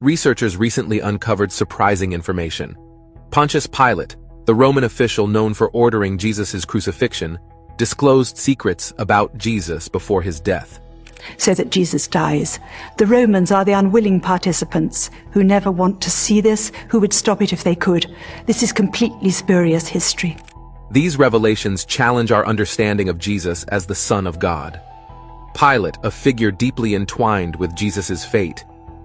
Researchers recently uncovered surprising information. Pontius Pilate, the Roman official known for ordering Jesus' crucifixion, disclosed secrets about Jesus before his death. So that Jesus dies. The Romans are the unwilling participants who never want to see this, who would stop it if they could. This is completely spurious history. These revelations challenge our understanding of Jesus as the Son of God. Pilate, a figure deeply entwined with Jesus' fate,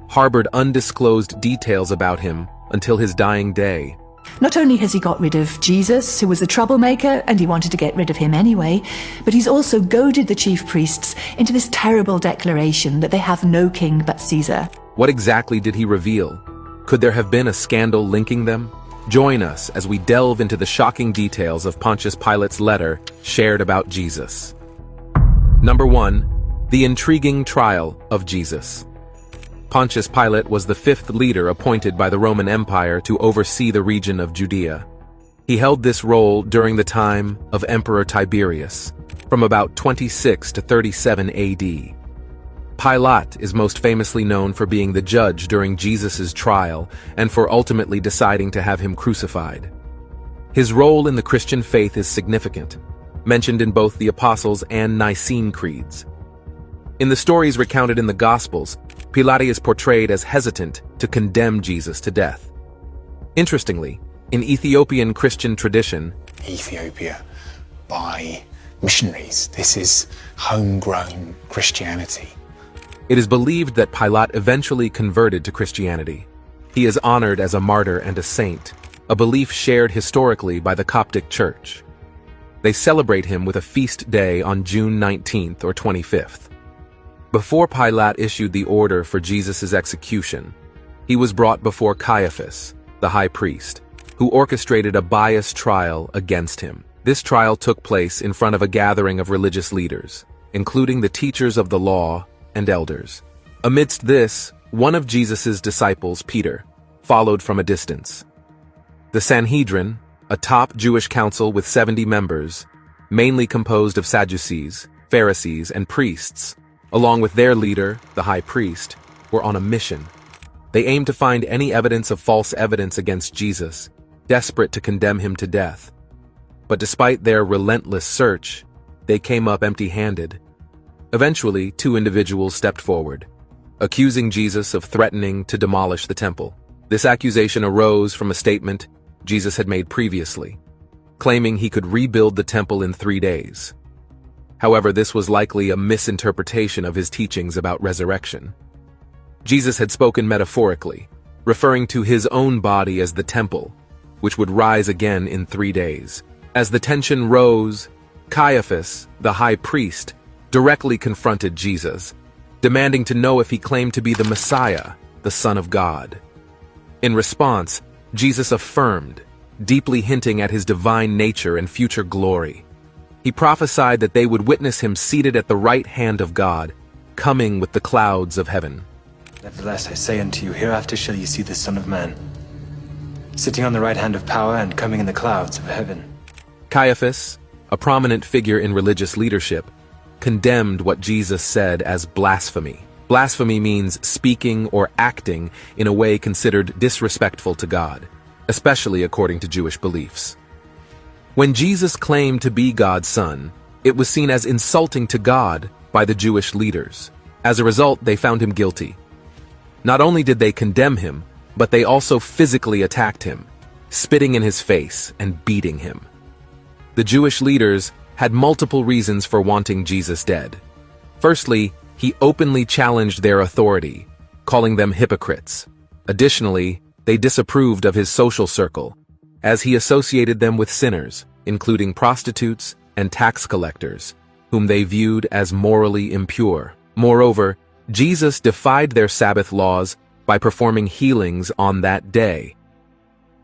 harbored undisclosed details about him until his dying day. Not only has he got rid of Jesus, who was a troublemaker, and he wanted to get rid of him anyway, but he's also goaded the chief priests into this terrible declaration that they have no king but Caesar. What exactly did he reveal? Could there have been a scandal linking them? Join us as we delve into the shocking details of Pontius Pilate's letter shared about Jesus. Number 1. The intriguing trial of Jesus. Pontius Pilate was the fifth leader appointed by the Roman Empire to oversee the region of Judea. He held this role during the time of Emperor Tiberius, from about 26 to 37 AD. Pilate is most famously known for being the judge during Jesus' trial and for ultimately deciding to have him crucified. His role in the Christian faith is significant, mentioned in both the Apostles' and Nicene creeds. In the stories recounted in the Gospels, Pilate is portrayed as hesitant to condemn Jesus to death. Interestingly, in Ethiopian Christian tradition, Ethiopia by missionaries, this is homegrown Christianity. It is believed that Pilate eventually converted to Christianity. He is honored as a martyr and a saint, a belief shared historically by the Coptic Church. They celebrate him with a feast day on June 19th or 25th. Before Pilate issued the order for Jesus' execution, he was brought before Caiaphas, the high priest, who orchestrated a biased trial against him. This trial took place in front of a gathering of religious leaders, including the teachers of the law and elders. Amidst this, one of Jesus' disciples, Peter, followed from a distance. The Sanhedrin, a top Jewish council with 70 members, mainly composed of Sadducees, Pharisees, and priests, along with their leader, the high priest, were on a mission. They aimed to find any evidence of false evidence against Jesus, desperate to condemn him to death. But despite their relentless search, they came up empty-handed. Eventually, two individuals stepped forward, accusing Jesus of threatening to demolish the temple. This accusation arose from a statement Jesus had made previously, claiming he could rebuild the temple in 3 days. However, this was likely a misinterpretation of his teachings about resurrection. Jesus had spoken metaphorically, referring to his own body as the temple, which would rise again in 3 days. As the tension rose, Caiaphas, the high priest, directly confronted Jesus, demanding to know if he claimed to be the Messiah, the Son of God. In response, Jesus affirmed, deeply hinting at his divine nature and future glory. He prophesied that they would witness him seated at the right hand of God, coming with the clouds of heaven. Nevertheless, I say unto you, hereafter shall ye see the Son of Man, sitting on the right hand of power and coming in the clouds of heaven. Caiaphas, a prominent figure in religious leadership, condemned what Jesus said as blasphemy. Blasphemy means speaking or acting in a way considered disrespectful to God, especially according to Jewish beliefs. When Jesus claimed to be God's son, it was seen as insulting to God by the Jewish leaders. As a result, they found him guilty. Not only did they condemn him, but they also physically attacked him, spitting in his face and beating him. The Jewish leaders had multiple reasons for wanting Jesus dead. Firstly, he openly challenged their authority, calling them hypocrites. Additionally, they disapproved of his social circle, as he associated them with sinners, including prostitutes and tax collectors, whom they viewed as morally impure. Moreover, Jesus defied their Sabbath laws by performing healings on that day.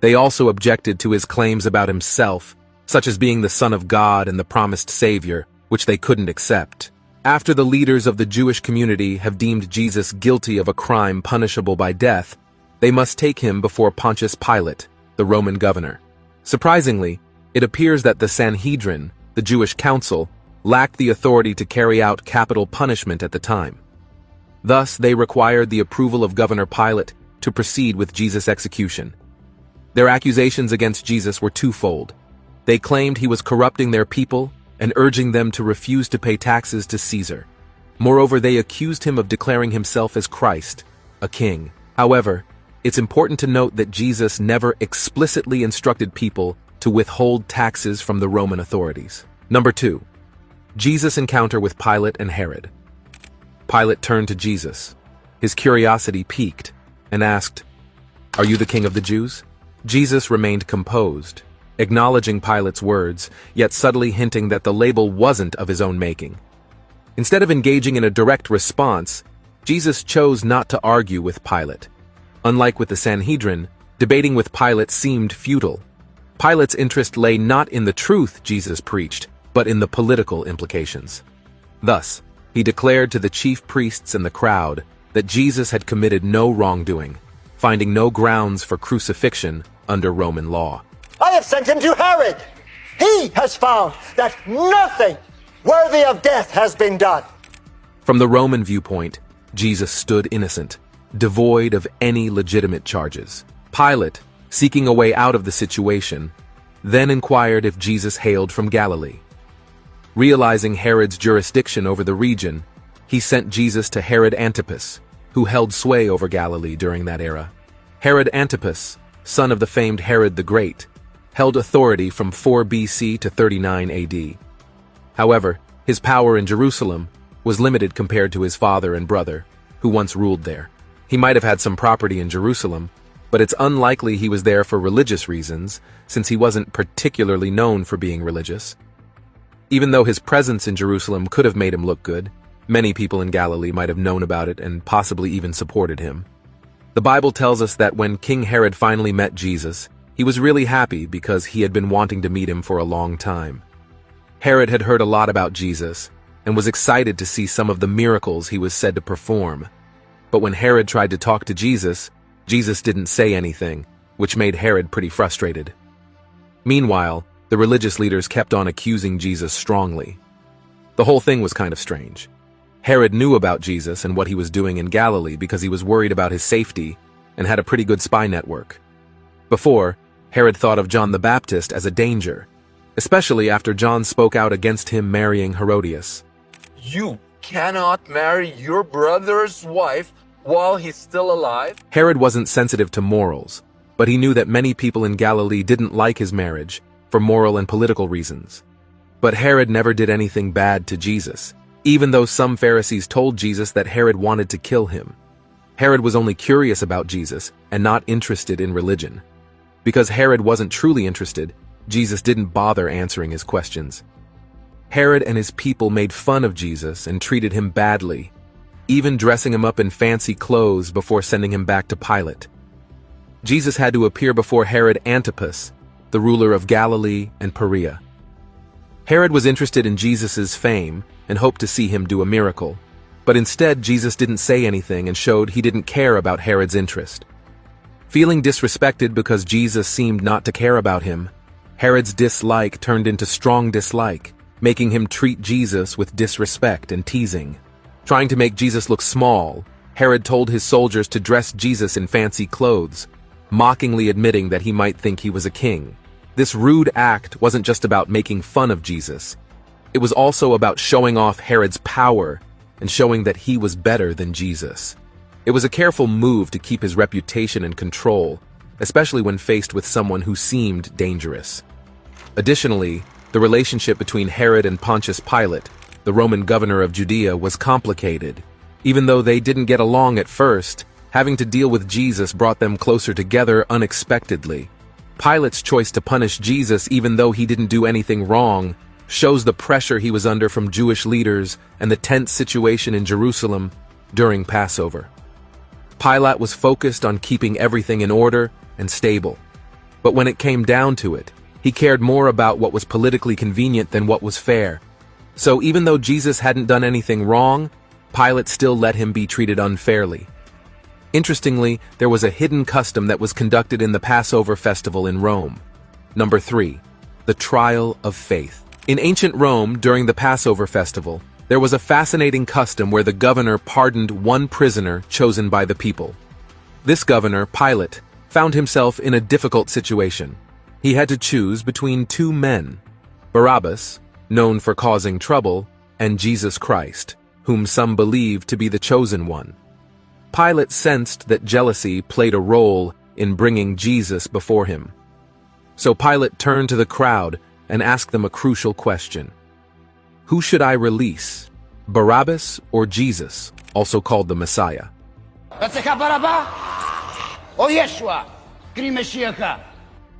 They also objected to his claims about himself, such as being the Son of God and the promised Savior, which they couldn't accept. After the leaders of the Jewish community have deemed Jesus guilty of a crime punishable by death, they must take him before Pontius Pilate, the Roman governor. Surprisingly, it appears that the Sanhedrin, the Jewish council, lacked the authority to carry out capital punishment at the time. Thus, they required the approval of Governor Pilate to proceed with Jesus' execution. Their accusations against Jesus were twofold. They claimed he was corrupting their people and urging them to refuse to pay taxes to Caesar. Moreover, they accused him of declaring himself as Christ, a king. However, it's important to note that Jesus never explicitly instructed people to withhold taxes from the Roman authorities. Number 2. Jesus' encounter with Pilate and Herod. Pilate turned to Jesus. His curiosity piqued and asked, "Are you the king of the Jews?" Jesus remained composed, acknowledging Pilate's words, yet subtly hinting that the label wasn't of his own making. Instead of engaging in a direct response, Jesus chose not to argue with Pilate. Unlike with the Sanhedrin, debating with Pilate seemed futile. Pilate's interest lay not in the truth Jesus preached, but in the political implications. Thus, he declared to the chief priests and the crowd that Jesus had committed no wrongdoing, finding no grounds for crucifixion under Roman law. I have sent him to Herod. He has found that nothing worthy of death has been done. From the Roman viewpoint, Jesus stood innocent, devoid of any legitimate charges. Pilate, seeking a way out of the situation, then inquired if Jesus hailed from Galilee. Realizing Herod's jurisdiction over the region, he sent Jesus to Herod Antipas, who held sway over Galilee during that era. Herod Antipas, son of the famed Herod the Great, held authority from 4 BC to 39 AD. However, his power in Jerusalem was limited compared to his father and brother, who once ruled there. He might have had some property in Jerusalem, but it's unlikely he was there for religious reasons, since he wasn't particularly known for being religious. Even though his presence in Jerusalem could have made him look good, many people in Galilee might have known about it and possibly even supported him. The Bible tells us that when King Herod finally met Jesus, he was really happy because he had been wanting to meet him for a long time. Herod had heard a lot about Jesus and was excited to see some of the miracles he was said to perform. But when Herod tried to talk to Jesus, Jesus didn't say anything, which made Herod pretty frustrated. Meanwhile, the religious leaders kept on accusing Jesus strongly. The whole thing was kind of strange. Herod knew about Jesus and what he was doing in Galilee because he was worried about his safety and had a pretty good spy network. Before, Herod thought of John the Baptist as a danger, especially after John spoke out against him marrying Herodias. You cannot marry your brother's wife while he's still alive? Herod wasn't sensitive to morals, but he knew that many people in Galilee didn't like his marriage for moral and political reasons. But Herod never did anything bad to Jesus, even though some Pharisees told Jesus that Herod wanted to kill him. Herod was only curious about Jesus and not interested in religion. Because Herod wasn't truly interested, Jesus didn't bother answering his questions. Herod and his people made fun of Jesus and treated him badly, even dressing him up in fancy clothes before sending him back to Pilate. Jesus had to appear before Herod Antipas, the ruler of Galilee and Perea. Herod was interested in Jesus' fame and hoped to see him do a miracle, but instead Jesus didn't say anything and showed he didn't care about Herod's interest. Feeling disrespected because Jesus seemed not to care about him, Herod's dislike turned into strong dislike, making him treat Jesus with disrespect and teasing. Trying to make Jesus look small, Herod told his soldiers to dress Jesus in fancy clothes, mockingly admitting that he might think he was a king. This rude act wasn't just about making fun of Jesus. It was also about showing off Herod's power and showing that he was better than Jesus. It was a careful move to keep his reputation in control, especially when faced with someone who seemed dangerous. Additionally, the relationship between Herod and Pontius Pilate, the Roman governor of Judea, was complicated. Even though they didn't get along at first, having to deal with Jesus brought them closer together unexpectedly. Pilate's choice to punish Jesus even though he didn't do anything wrong shows the pressure he was under from Jewish leaders and the tense situation in Jerusalem during Passover. Pilate was focused on keeping everything in order and stable. But when it came down to it, he cared more about what was politically convenient than what was fair. So even though Jesus hadn't done anything wrong, Pilate still let him be treated unfairly. Interestingly, there was a hidden custom that was conducted in the Passover festival in Rome. Number 3, the trial of faith. In ancient Rome, during the Passover festival, there was a fascinating custom where the governor pardoned one prisoner chosen by the people. This governor, Pilate, found himself in a difficult situation. He had to choose between two men, Barabbas, known for causing trouble, and Jesus Christ, whom some believed to be the chosen one. Pilate sensed that jealousy played a role in bringing Jesus before him. So Pilate turned to the crowd and asked them a crucial question. Who should I release, Barabbas or Jesus, also called the Messiah?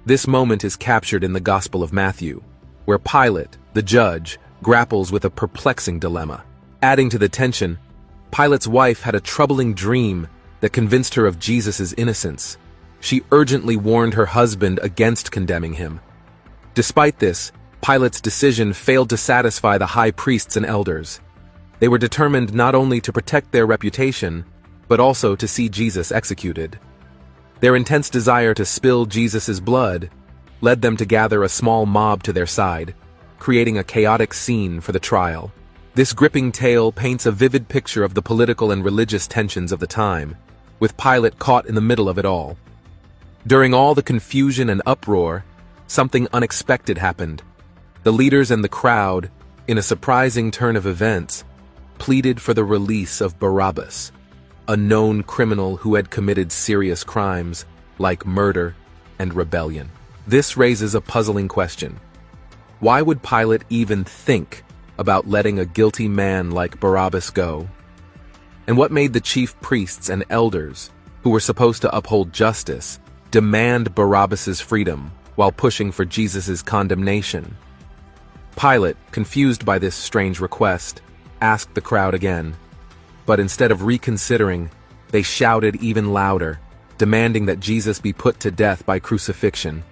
This moment is captured in the Gospel of Matthew, where Pilate, the judge, grapples with a perplexing dilemma. Adding to the tension, Pilate's wife had a troubling dream that convinced her of Jesus' innocence. She urgently warned her husband against condemning him. Despite this, Pilate's decision failed to satisfy the high priests and elders. They were determined not only to protect their reputation, but also to see Jesus executed. Their intense desire to spill Jesus' blood led them to gather a small mob to their side, creating a chaotic scene for the trial. This gripping tale paints a vivid picture of the political and religious tensions of the time, with Pilate caught in the middle of it all. During all the confusion and uproar, something unexpected happened. The leaders and the crowd, in a surprising turn of events, pleaded for the release of Barabbas, a known criminal who had committed serious crimes like murder and rebellion. This raises a puzzling question. Why would Pilate even think about letting a guilty man like Barabbas go? And what made the chief priests and elders, who were supposed to uphold justice, demand Barabbas's freedom while pushing for Jesus' condemnation? Pilate, confused by this strange request, asked the crowd again. But instead of reconsidering, they shouted even louder, demanding that Jesus be put to death by crucifixion.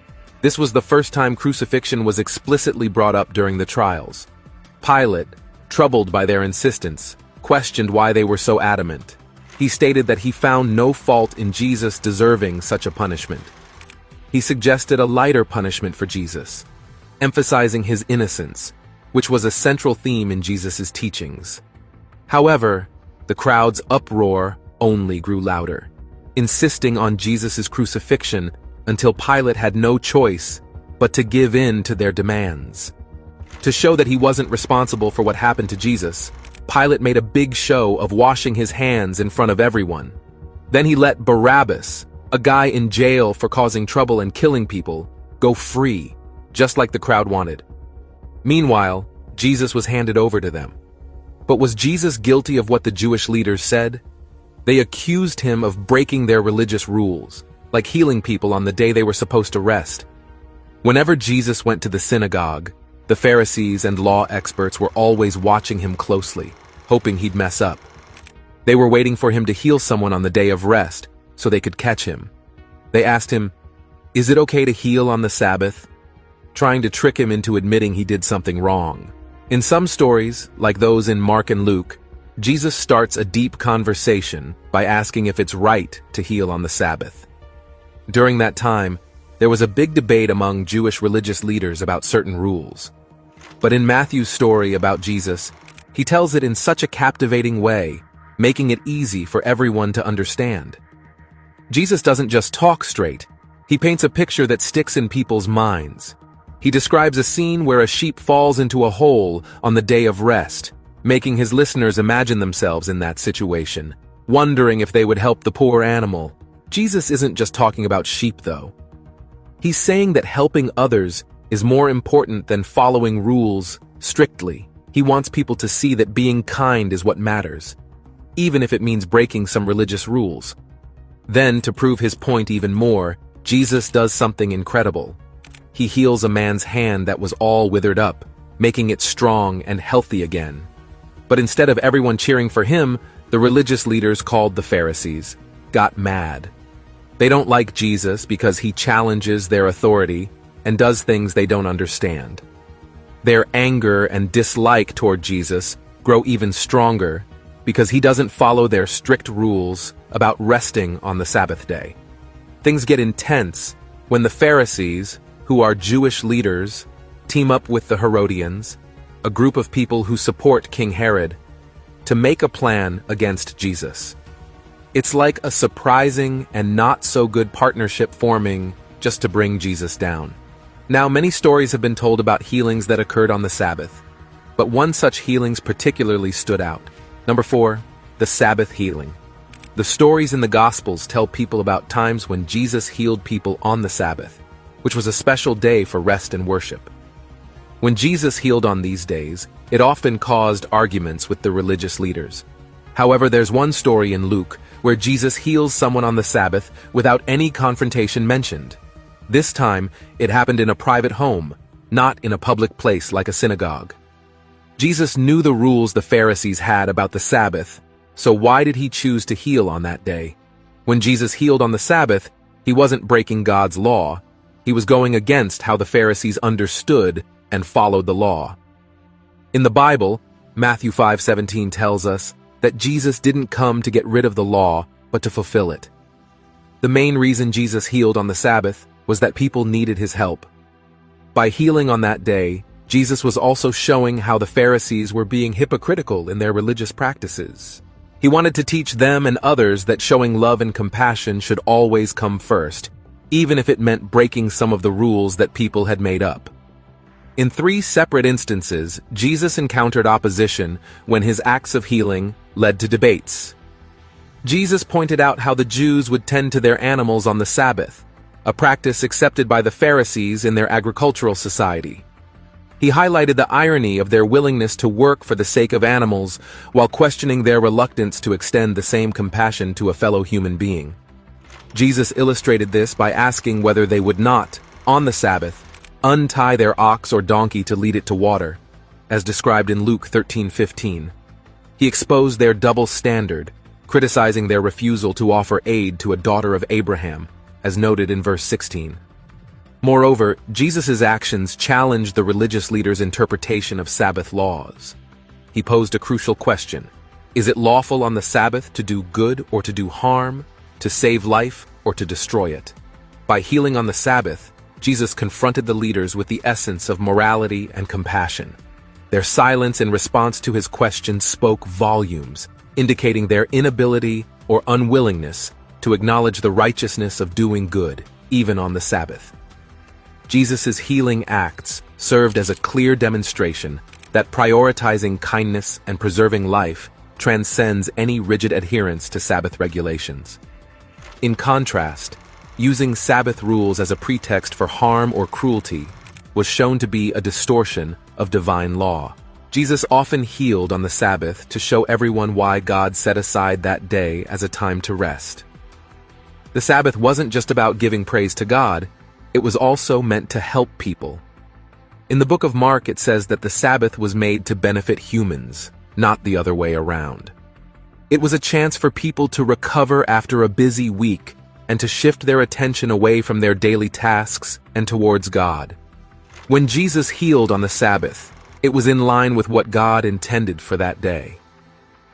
This was the first time crucifixion was explicitly brought up during the trials. Pilate, troubled by their insistence, questioned why they were so adamant. He stated that he found no fault in Jesus deserving such a punishment. He suggested a lighter punishment for Jesus, emphasizing his innocence, which was a central theme in Jesus' teachings. However, the crowd's uproar only grew louder, insisting on Jesus' crucifixion until Pilate had no choice but to give in to their demands. To show that he wasn't responsible for what happened to Jesus, Pilate made a big show of washing his hands in front of everyone. Then he let Barabbas, a guy in jail for causing trouble and killing people, go free, just like the crowd wanted. Meanwhile, Jesus was handed over to them. But was Jesus guilty of what the Jewish leaders said? They accused him of breaking their religious rules, like healing people on the day they were supposed to rest. Whenever Jesus went to the synagogue, the Pharisees and law experts were always watching him closely, hoping he'd mess up. They were waiting for him to heal someone on the day of rest, so they could catch him. They asked him, "Is it okay to heal on the Sabbath?" trying to trick him into admitting he did something wrong. In some stories, like those in Mark and Luke, Jesus starts a deep conversation by asking if it's right to heal on the Sabbath. During that time, there was a big debate among Jewish religious leaders about certain rules. But in Matthew's story about Jesus, he tells it in such a captivating way, making it easy for everyone to understand. Jesus doesn't just talk straight, he paints a picture that sticks in people's minds. He describes a scene where a sheep falls into a hole on the day of rest, making his listeners imagine themselves in that situation, wondering if they would help the poor animal. Jesus isn't just talking about sheep, though. He's saying that helping others is more important than following rules strictly. He wants people to see that being kind is what matters, even if it means breaking some religious rules. Then, to prove his point even more, Jesus does something incredible. He heals a man's hand that was all withered up, making it strong and healthy again. But instead of everyone cheering for him, the religious leaders, called the Pharisees, got mad. They don't like Jesus because he challenges their authority and does things they don't understand. Their anger and dislike toward Jesus grow even stronger because he doesn't follow their strict rules about resting on the Sabbath day. Things get intense when the Pharisees, who are Jewish leaders, team up with the Herodians, a group of people who support King Herod, to make a plan against Jesus. It's like a surprising and not so good partnership forming just to bring Jesus down. Now, many stories have been told about healings that occurred on the Sabbath, but one such healings particularly stood out. Number 4, the Sabbath healing. The stories in the Gospels tell people about times when Jesus healed people on the Sabbath, which was a special day for rest and worship. When Jesus healed on these days, it often caused arguments with the religious leaders. However, there's one story in Luke where Jesus heals someone on the Sabbath without any confrontation mentioned. This time, it happened in a private home, not in a public place like a synagogue. Jesus knew the rules the Pharisees had about the Sabbath, so why did he choose to heal on that day? When Jesus healed on the Sabbath, he wasn't breaking God's law. He was going against how the Pharisees understood and followed the law. In the Bible, Matthew 5:17 tells us that Jesus didn't come to get rid of the law, but to fulfill it. The main reason Jesus healed on the Sabbath was that people needed his help. By healing on that day, Jesus was also showing how the Pharisees were being hypocritical in their religious practices. He wanted to teach them and others that showing love and compassion should always come first, even if it meant breaking some of the rules that people had made up. In 3 separate instances, Jesus encountered opposition when his acts of healing led to debates. Jesus pointed out how the Jews would tend to their animals on the Sabbath, a practice accepted by the Pharisees in their agricultural society. He highlighted the irony of their willingness to work for the sake of animals while questioning their reluctance to extend the same compassion to a fellow human being. Jesus illustrated this by asking whether they would not, on the Sabbath, untie their ox or donkey to lead it to water, as described in Luke 13:15. He exposed their double standard, criticizing their refusal to offer aid to a daughter of Abraham, as noted in verse 16. Moreover, Jesus' actions challenged the religious leaders' interpretation of Sabbath laws. He posed a crucial question: is it lawful on the Sabbath to do good or to do harm, to save life or to destroy it? By healing on the Sabbath, Jesus confronted the leaders with the essence of morality and compassion. Their silence in response to his question spoke volumes, indicating their inability or unwillingness to acknowledge the righteousness of doing good, even on the Sabbath. Jesus' healing acts served as a clear demonstration that prioritizing kindness and preserving life transcends any rigid adherence to Sabbath regulations. In contrast, using Sabbath rules as a pretext for harm or cruelty was shown to be a distortion of divine law. Jesus often healed on the Sabbath to show everyone why God set aside that day as a time to rest. The Sabbath wasn't just about giving praise to God, it was also meant to help people. In the book of Mark, it says that the Sabbath was made to benefit humans, not the other way around. It was a chance for people to recover after a busy week and to shift their attention away from their daily tasks and towards God. When Jesus healed on the Sabbath, it was in line with what God intended for that day.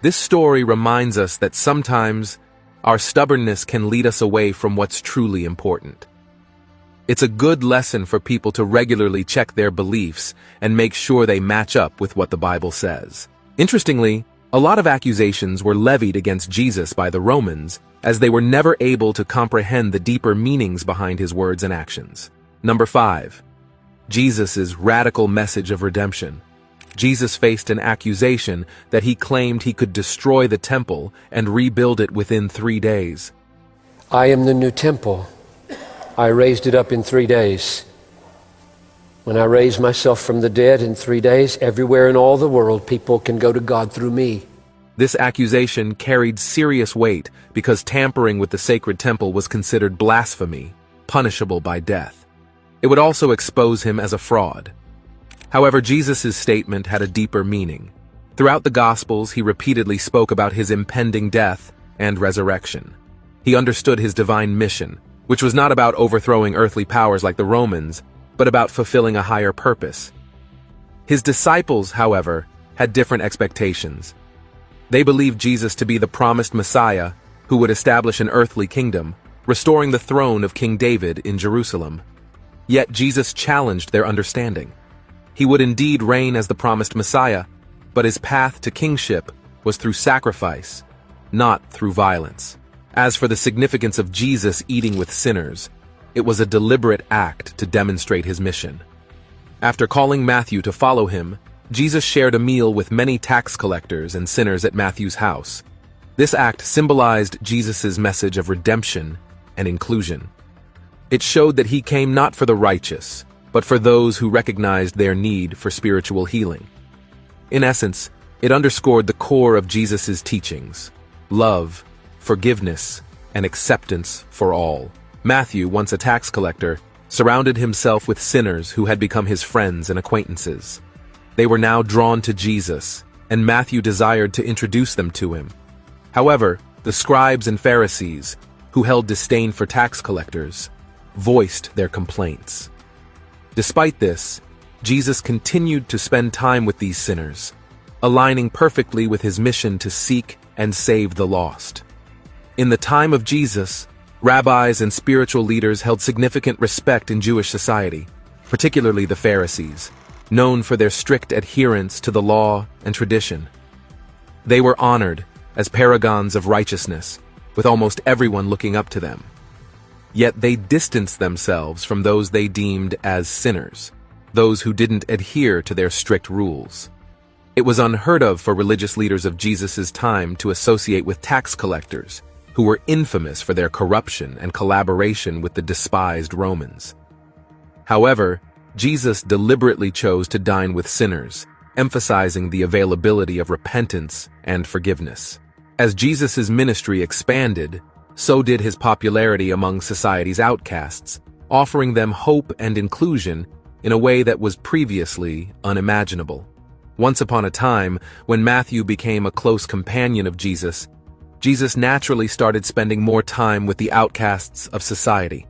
This story reminds us that sometimes our stubbornness can lead us away from what's truly important. It's a good lesson for people to regularly check their beliefs and make sure they match up with what the Bible says. Interestingly, a lot of accusations were levied against Jesus by the Romans, as they were never able to comprehend the deeper meanings behind his words and actions. Number 5. Jesus' radical message of redemption. Jesus faced an accusation that he claimed he could destroy the temple and rebuild it within 3 days. I am the new temple. I raised it up in 3 days. When I raise myself from the dead in 3 days, everywhere in all the world, people can go to God through me. This accusation carried serious weight because tampering with the sacred temple was considered blasphemy, punishable by death. It would also expose him as a fraud. However, Jesus' statement had a deeper meaning. Throughout the Gospels, he repeatedly spoke about his impending death and resurrection. He understood his divine mission, which was not about overthrowing earthly powers like the Romans, but about fulfilling a higher purpose. His disciples, however, had different expectations. They believed Jesus to be the promised Messiah who would establish an earthly kingdom, restoring the throne of King David in Jerusalem. Yet Jesus challenged their understanding. He would indeed reign as the promised Messiah, but his path to kingship was through sacrifice, not through violence. As for the significance of Jesus eating with sinners, it was a deliberate act to demonstrate his mission. After calling Matthew to follow him, Jesus shared a meal with many tax collectors and sinners at Matthew's house. This act symbolized Jesus' message of redemption and inclusion. It showed that he came not for the righteous, but for those who recognized their need for spiritual healing. In essence, it underscored the core of Jesus' teachings: love, forgiveness, and acceptance for all. Matthew, once a tax collector, surrounded himself with sinners who had become his friends and acquaintances. They were now drawn to Jesus, and Matthew desired to introduce them to him. However, the scribes and Pharisees, who held disdain for tax collectors, voiced their complaints. Despite this, Jesus continued to spend time with these sinners, aligning perfectly with his mission to seek and save the lost. In the time of Jesus, rabbis and spiritual leaders held significant respect in Jewish society, particularly the Pharisees, known for their strict adherence to the law and tradition. They were honored as paragons of righteousness, with almost everyone looking up to them. Yet they distanced themselves from those they deemed as sinners, those who didn't adhere to their strict rules. It was unheard of for religious leaders of Jesus' time to associate with tax collectors, who were infamous for their corruption and collaboration with the despised Romans. However, Jesus deliberately chose to dine with sinners, emphasizing the availability of repentance and forgiveness. As Jesus' ministry expanded, so did his popularity among society's outcasts, offering them hope and inclusion in a way that was previously unimaginable. Once upon a time, when Matthew became a close companion of Jesus, Jesus naturally started spending more time with the outcasts of society.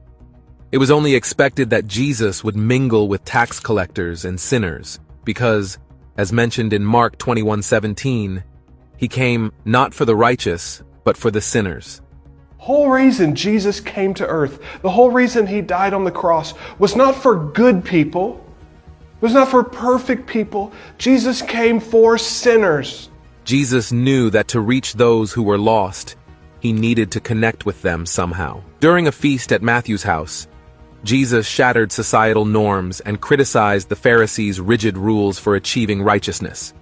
It was only expected that Jesus would mingle with tax collectors and sinners because, as mentioned in Mark 21:17, he came not for the righteous, but for the sinners. Whole reason Jesus came to earth, the whole reason he died on the cross, was not for good people, was not for perfect people. Jesus came for sinners. Jesus knew that to reach those who were lost, he needed to connect with them somehow. During a feast at Matthew's house, Jesus shattered societal norms and criticized the Pharisees' rigid rules for achieving righteousness.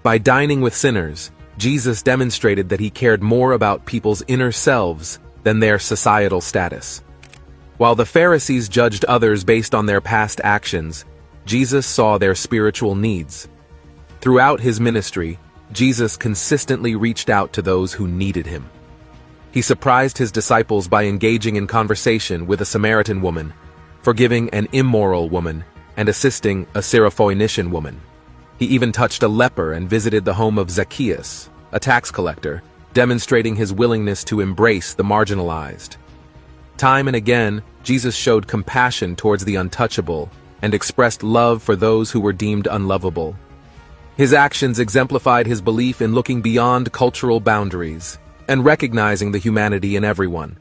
By dining with sinners, Jesus demonstrated that he cared more about people's inner selves than their societal status. While the Pharisees judged others based on their past actions, Jesus saw their spiritual needs. Throughout his ministry, Jesus consistently reached out to those who needed him. He surprised his disciples by engaging in conversation with a Samaritan woman, forgiving an immoral woman, and assisting a Syrophoenician woman. He even touched a leper and visited the home of Zacchaeus, a tax collector, demonstrating his willingness to embrace the marginalized. Time and again, Jesus showed compassion towards the untouchable and expressed love for those who were deemed unlovable. His actions exemplified his belief in looking beyond cultural boundaries and recognizing the humanity in everyone.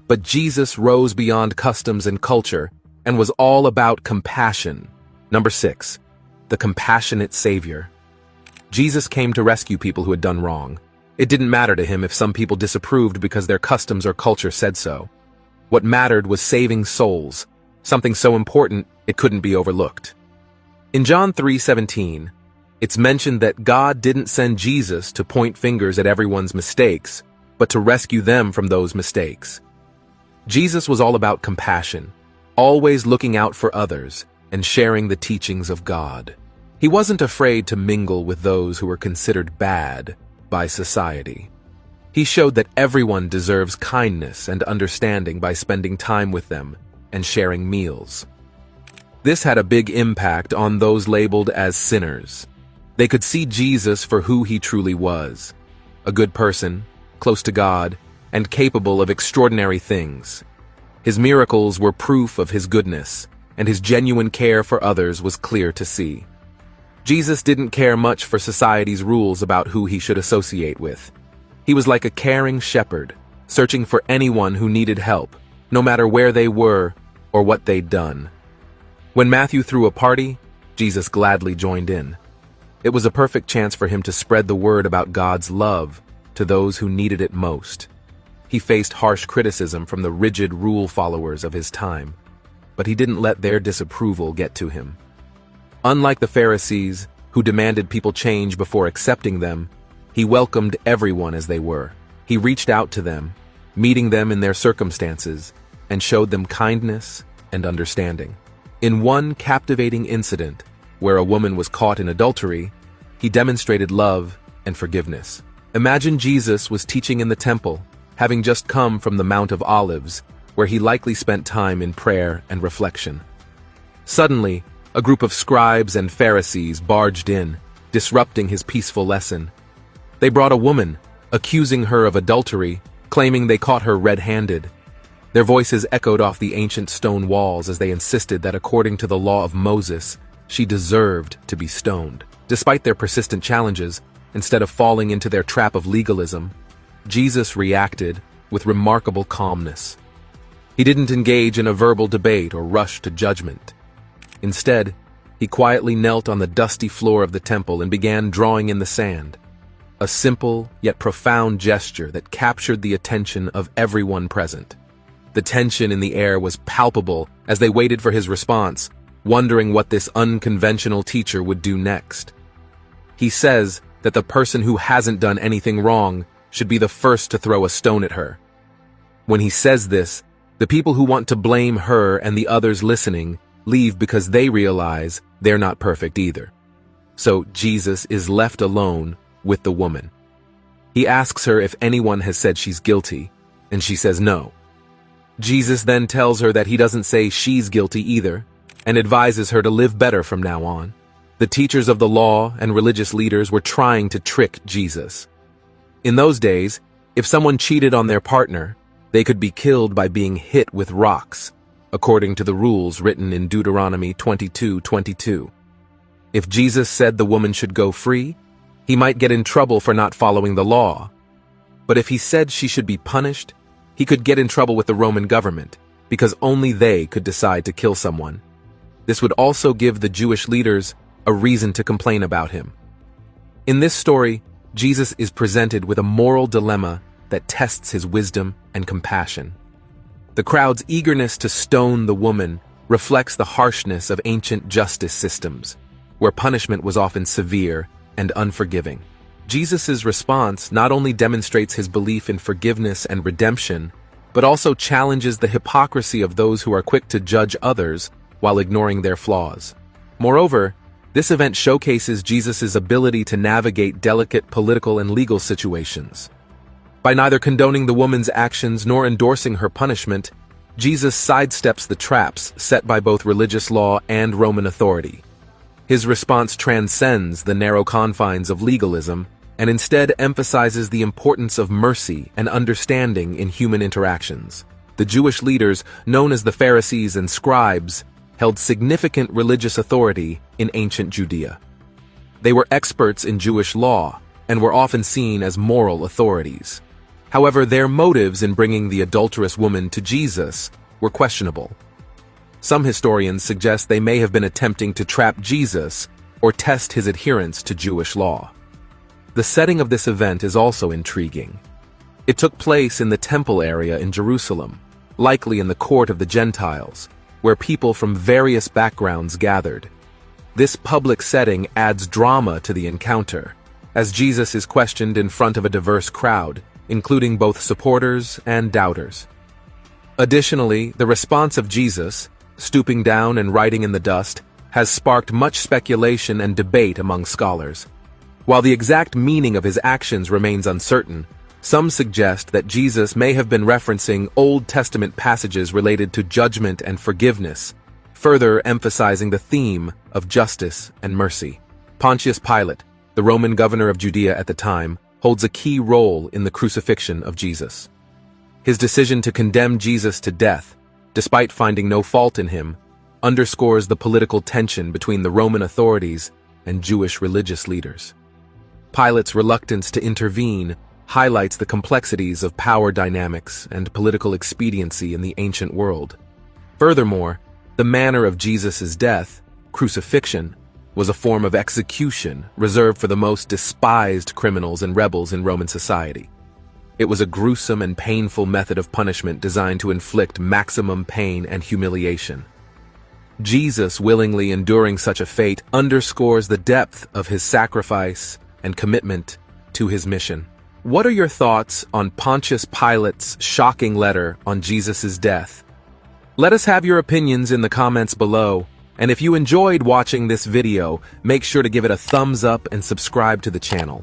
But Jesus rose beyond customs and culture and was all about compassion. Number 6, the compassionate Savior. Jesus came to rescue people who had done wrong. It didn't matter to him if some people disapproved because their customs or culture said so. What mattered was saving souls, something so important it couldn't be overlooked. In John 3:17, it's mentioned that God didn't send Jesus to point fingers at everyone's mistakes, but to rescue them from those mistakes. Jesus was all about compassion, always looking out for others and sharing the teachings of God. He wasn't afraid to mingle with those who were considered bad by society. He showed that everyone deserves kindness and understanding by spending time with them and sharing meals. This had a big impact on those labeled as sinners. They could see Jesus for who he truly was, a good person, close to God, and capable of extraordinary things. His miracles were proof of his goodness, and his genuine care for others was clear to see. Jesus didn't care much for society's rules about who he should associate with. He was like a caring shepherd, searching for anyone who needed help, no matter where they were or what they'd done. When Matthew threw a party, Jesus gladly joined in. It was a perfect chance for him to spread the word about God's love to those who needed it most. He faced harsh criticism from the rigid rule followers of his time, but he didn't let their disapproval get to him. Unlike the Pharisees, who demanded people change before accepting them, he welcomed everyone as they were. He reached out to them, meeting them in their circumstances, and showed them kindness and understanding. In one captivating incident, where a woman was caught in adultery, he demonstrated love and forgiveness. Imagine Jesus was teaching in the temple, having just come from the Mount of Olives, where he likely spent time in prayer and reflection. Suddenly, a group of scribes and Pharisees barged in, disrupting his peaceful lesson. They brought a woman, accusing her of adultery, claiming they caught her red-handed. Their voices echoed off the ancient stone walls as they insisted that according to the law of Moses, she deserved to be stoned. Despite their persistent challenges, instead of falling into their trap of legalism, Jesus reacted with remarkable calmness. He didn't engage in a verbal debate or rush to judgment. Instead, he quietly knelt on the dusty floor of the temple and began drawing in the sand, a simple yet profound gesture that captured the attention of everyone present. The tension in the air was palpable as they waited for his response, wondering what this unconventional teacher would do next. He says that the person who hasn't done anything wrong should be the first to throw a stone at her. When he says this, the people who want to blame her and the others listening leave because they realize they're not perfect either. So Jesus is left alone with the woman. He asks her if anyone has said she's guilty, and she says no. Jesus then tells her that he doesn't say she's guilty either, and advises her to live better from now on. The teachers of the law and religious leaders were trying to trick Jesus. In those days, if someone cheated on their partner, they could be killed by being hit with rocks, according to the rules written in Deuteronomy 22:22. If Jesus said the woman should go free, he might get in trouble for not following the law. But if he said she should be punished, he could get in trouble with the Roman government, because only they could decide to kill someone. This would also give the Jewish leaders a reason to complain about him. In this story, Jesus is presented with a moral dilemma that tests his wisdom and compassion. The crowd's eagerness to stone the woman reflects the harshness of ancient justice systems, where punishment was often severe and unforgiving. Jesus' response not only demonstrates his belief in forgiveness and redemption, but also challenges the hypocrisy of those who are quick to judge others while ignoring their flaws. Moreover, this event showcases Jesus' ability to navigate delicate political and legal situations. By neither condoning the woman's actions nor endorsing her punishment, Jesus sidesteps the traps set by both religious law and Roman authority. His response transcends the narrow confines of legalism and instead emphasizes the importance of mercy and understanding in human interactions. The Jewish leaders, known as the Pharisees and scribes, held significant religious authority in ancient Judea. They were experts in Jewish law and were often seen as moral authorities. However, their motives in bringing the adulterous woman to Jesus were questionable. Some historians suggest they may have been attempting to trap Jesus or test his adherence to Jewish law. The setting of this event is also intriguing. It took place in the temple area in Jerusalem, likely in the court of the Gentiles, where people from various backgrounds gathered. This public setting adds drama to the encounter, as Jesus is questioned in front of a diverse crowd, including both supporters and doubters. Additionally, the response of Jesus, stooping down and writing in the dust, has sparked much speculation and debate among scholars. While the exact meaning of his actions remains uncertain, some suggest that Jesus may have been referencing Old Testament passages related to judgment and forgiveness, further emphasizing the theme of justice and mercy. Pontius Pilate, the Roman governor of Judea at the time, holds a key role in the crucifixion of Jesus. His decision to condemn Jesus to death, despite finding no fault in him, underscores the political tension between the Roman authorities and Jewish religious leaders. Pilate's reluctance to intervene highlights the complexities of power dynamics and political expediency in the ancient world. Furthermore, the manner of Jesus' death, crucifixion, was a form of execution reserved for the most despised criminals and rebels in Roman society. It was a gruesome and painful method of punishment designed to inflict maximum pain and humiliation. Jesus willingly enduring such a fate underscores the depth of his sacrifice and commitment to his mission. What are your thoughts on Pontius Pilate's shocking letter on Jesus' death? Let us have your opinions in the comments below, and if you enjoyed watching this video, make sure to give it a thumbs up and subscribe to the channel.